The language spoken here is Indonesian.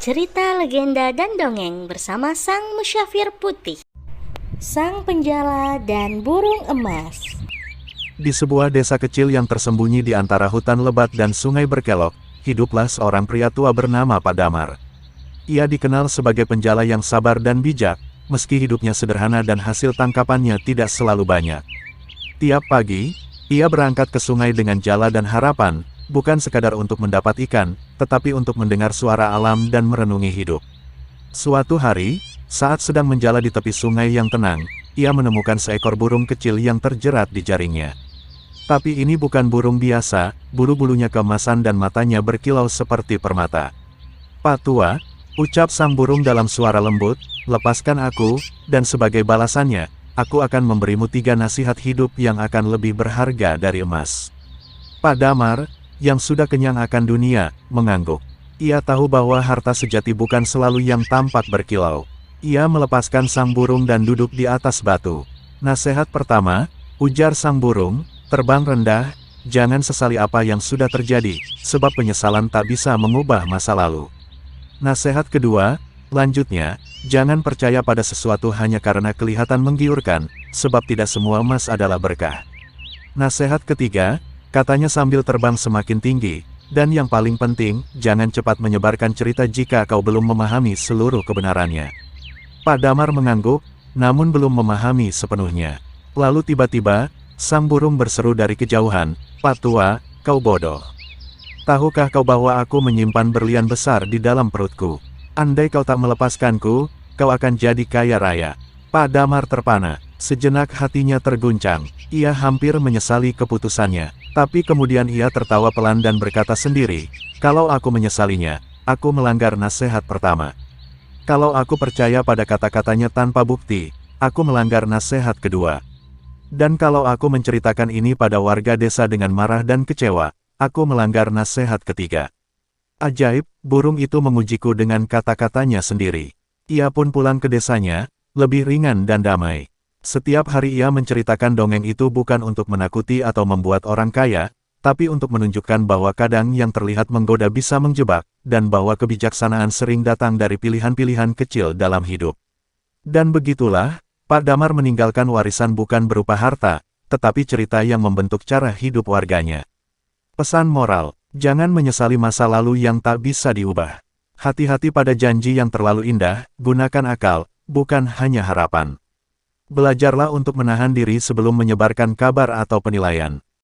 Cerita legenda dan dongeng bersama Sang Musyafir Putih, Sang Penjala dan Burung Emas. Di sebuah desa kecil yang tersembunyi di antara hutan lebat dan sungai berkelok, hiduplah seorang pria tua bernama Pak Damar. Ia dikenal sebagai penjala yang sabar dan bijak, meski hidupnya sederhana dan hasil tangkapannya tidak selalu banyak. Tiap pagi, ia berangkat ke sungai dengan jala dan harapan, bukan sekadar untuk mendapat ikan, tetapi untuk mendengar suara alam dan merenungi hidup. Suatu hari, saat sedang menjala di tepi sungai yang tenang, ia menemukan seekor burung kecil yang terjerat di jaringnya. Tapi ini bukan burung biasa, bulu-bulunya keemasan dan matanya berkilau seperti permata. "Pak Tua," ucap sang burung dalam suara lembut, "lepaskan aku, dan sebagai balasannya, aku akan memberimu 3 nasihat hidup yang akan lebih berharga dari emas." Pak Damar, yang sudah kenyang akan dunia, mengangguk. Ia tahu bahwa harta sejati bukan selalu yang tampak berkilau. Ia melepaskan sang burung dan duduk di atas batu. "Nasihat pertama," ujar sang burung, "terbang rendah, jangan sesali apa yang sudah terjadi, sebab penyesalan tak bisa mengubah masa lalu. Nasihat kedua," lanjutnya, "jangan percaya pada sesuatu hanya karena kelihatan menggiurkan, sebab tidak semua emas adalah berkah. Nasihat ketiga," katanya sambil terbang semakin tinggi, "dan yang paling penting, jangan cepat menyebarkan cerita jika kau belum memahami seluruh kebenarannya." Pak Damar mengangguk, namun belum memahami sepenuhnya. Lalu tiba-tiba, sang burung berseru dari kejauhan, "Pak Tua, kau bodoh. Tahukah kau bahwa aku menyimpan berlian besar di dalam perutku? Andai kau tak melepaskanku, kau akan jadi kaya raya." Pak Damar terpana. Sejenak hatinya terguncang. Ia hampir menyesali keputusannya. Tapi kemudian ia tertawa pelan dan berkata sendiri, "Kalau aku menyesalinya, aku melanggar nasihat pertama. Kalau aku percaya pada kata-katanya tanpa bukti, aku melanggar nasihat kedua. Dan kalau aku menceritakan ini pada warga desa dengan marah dan kecewa, aku melanggar nasihat ketiga." Ajaib, burung itu mengujiku dengan kata-katanya sendiri. Ia pun pulang ke desanya, lebih ringan dan damai. Setiap hari ia menceritakan dongeng itu bukan untuk menakuti atau membuat orang kaya, tapi untuk menunjukkan bahwa kadang yang terlihat menggoda bisa menjebak, dan bahwa kebijaksanaan sering datang dari pilihan-pilihan kecil dalam hidup. Dan begitulah, Pak Damar meninggalkan warisan bukan berupa harta, tetapi cerita yang membentuk cara hidup warganya. Pesan moral, jangan menyesali masa lalu yang tak bisa diubah. Hati-hati pada janji yang terlalu indah, gunakan akal, bukan hanya harapan. Belajarlah untuk menahan diri sebelum menyebarkan kabar atau penilaian.